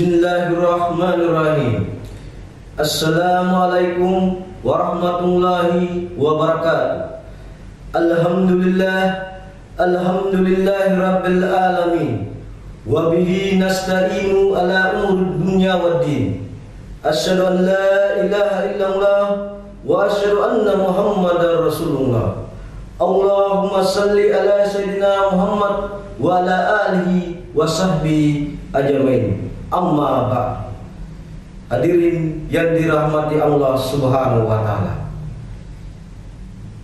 Bismillahirrahmanirrahim. Assalamualaikum warahmatullahi wabarakatuh. Alhamdulillahi rabbil alamin. Wa bihi nasta'inu ala umuri dunya waddin. Asyhadu an la ilaha illallah wa asyhadu anna Muhammadar Rasulullah. Allahumma salli ala sayyidina Muhammad wa ala alihi wa sahbihi ajmain. Amma ba'd. Hadirin yang dirahmati Allah Subhanahu wa taala.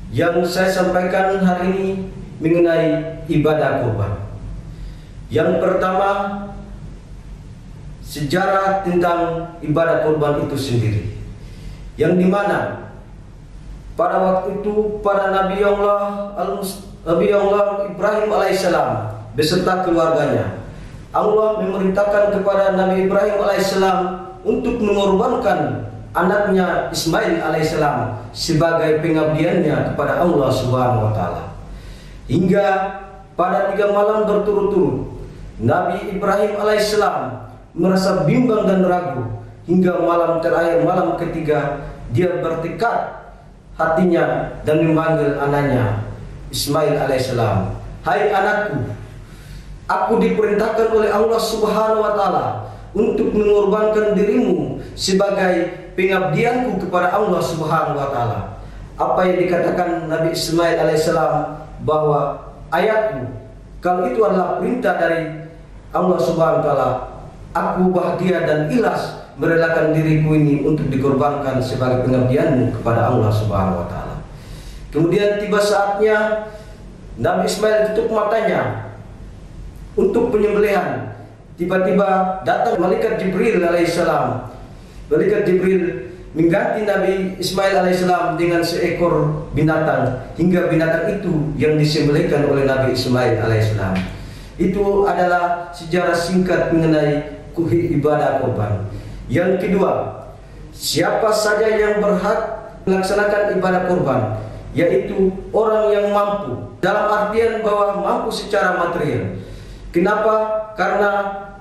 Yang saya sampaikan hari ini mengenai ibadah kurban. Yang pertama, sejarah tentang ibadah kurban itu sendiri. Yang dimana pada waktu itu para Nabi Allah Ibrahim alaihissalam beserta keluarganya, Allah memerintahkan kepada Nabi Ibrahim alaihissalam untuk mengorbankan anaknya Ismail alaihissalam sebagai pengabdiannya kepada Allah Subhanahu wa taala. Hingga pada 3 malam berturut-turut Nabi Ibrahim alaihissalam merasa bimbang dan ragu, hingga malam terakhir, malam ketiga, dia bertekad hatinya dan memanggil anaknya Ismail alaihissalam, "Hai anakku, aku diperintahkan oleh Allah Subhanahu wa taala untuk mengorbankan dirimu sebagai pengabdianku kepada Allah Subhanahu wa taala." Apa yang dikatakan Nabi Ismail alaihissalam, bahwa ayatku, kalau itu adalah perintah dari Allah Subhanahu wa taala, aku bahagia dan ikhlas merelakan diriku ini untuk dikorbankan sebagai pengabdianmu kepada Allah Subhanahu wa taala. Kemudian tiba saatnya Nabi Ismail tutup matanya untuk penyembelihan. Tiba-tiba datang malaikat Jibril alaihissalam. Malaikat Jibril mengganti Nabi Ismail alaihissalam dengan seekor binatang, hingga binatang itu yang disembelihkan oleh Nabi Ismail alaihissalam. Itu adalah sejarah singkat mengenai ibadah kurban. Yang kedua, siapa saja yang berhak melaksanakan ibadah kurban, yaitu orang yang mampu, dalam artian bahwa mampu secara material. Kenapa? Karena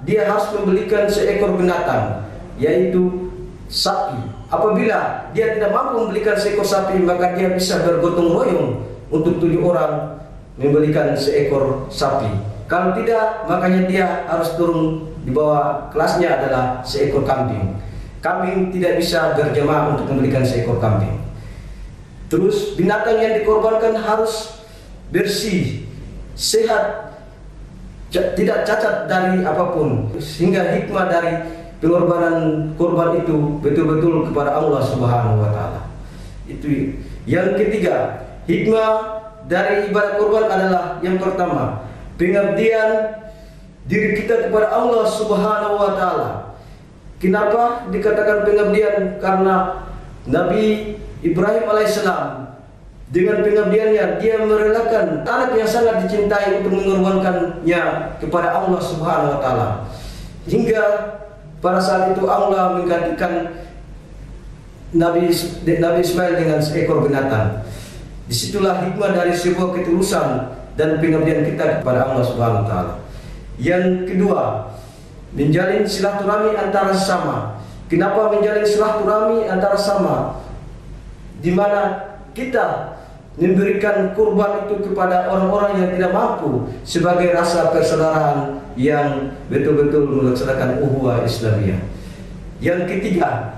dia harus membelikan seekor binatang, yaitu sapi. Apabila dia tidak mampu membelikan seekor sapi, maka dia bisa bergotong royong untuk 7 orang membelikan seekor sapi. Kalau tidak, makanya dia harus turun di bawah, kelasnya adalah seekor kambing. Kambing tidak bisa berjamaah untuk membelikan seekor kambing. Terus binatang yang dikorbankan harus bersih, sehat, tidak cacat dari apapun, sehingga hikmah dari pengorbanan korban itu betul-betul kepada Allah Subhanahu wa taala. Itu yang ketiga. Hikmah dari ibadah korban adalah yang pertama, pengabdian diri kita kepada Allah Subhanahu wa taala. Kenapa dikatakan pengabdian? Karena Nabi Ibrahim alaihissalam dengan pengabdiannya, dia merelakan anak yang sangat dicintai untuk mengorbankannya kepada Allah Subhanahu wa taala. Hingga pada saat itu Allah menggantikan Nabi Ismail dengan seekor binatang. Disitulah hikmah dari sebuah ketulusan dan pengabdian kita kepada Allah Subhanahu wa taala. Yang kedua, menjalin silaturahmi antara sesama. Kenapa menjalin silaturahmi antara sesama? Di mana kita memberikan kurban itu kepada orang-orang yang tidak mampu sebagai rasa persaudaraan yang betul-betul melaksanakan ukhuwah Islamiyah. Yang ketiga,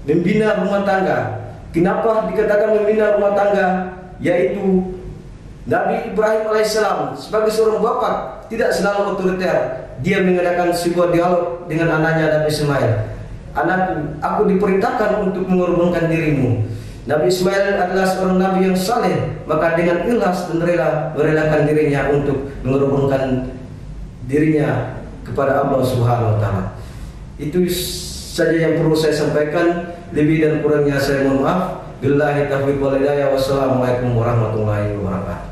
membina rumah tangga. Kenapa dikatakan membina rumah tangga? Yaitu Nabi Ibrahim alaihissalam sebagai seorang bapak tidak selalu otoriter. Dia mengadakan sebuah dialog dengan anaknya Nabi Ismail. "Anakku, aku diperintahkan untuk mengorbankan dirimu." Nabi Ismail adalah seorang nabi yang saleh, maka dengan ikhlas dan rela merelakan dirinya untuk mengorbankan dirinya kepada Allah Subhanahu wa taala. Itu saja yang perlu saya sampaikan. Lebih dan kurangnya saya mohon maaf. Billahi taufiq wal hidayah. Wassalamualaikum warahmatullahi wabarakatuh.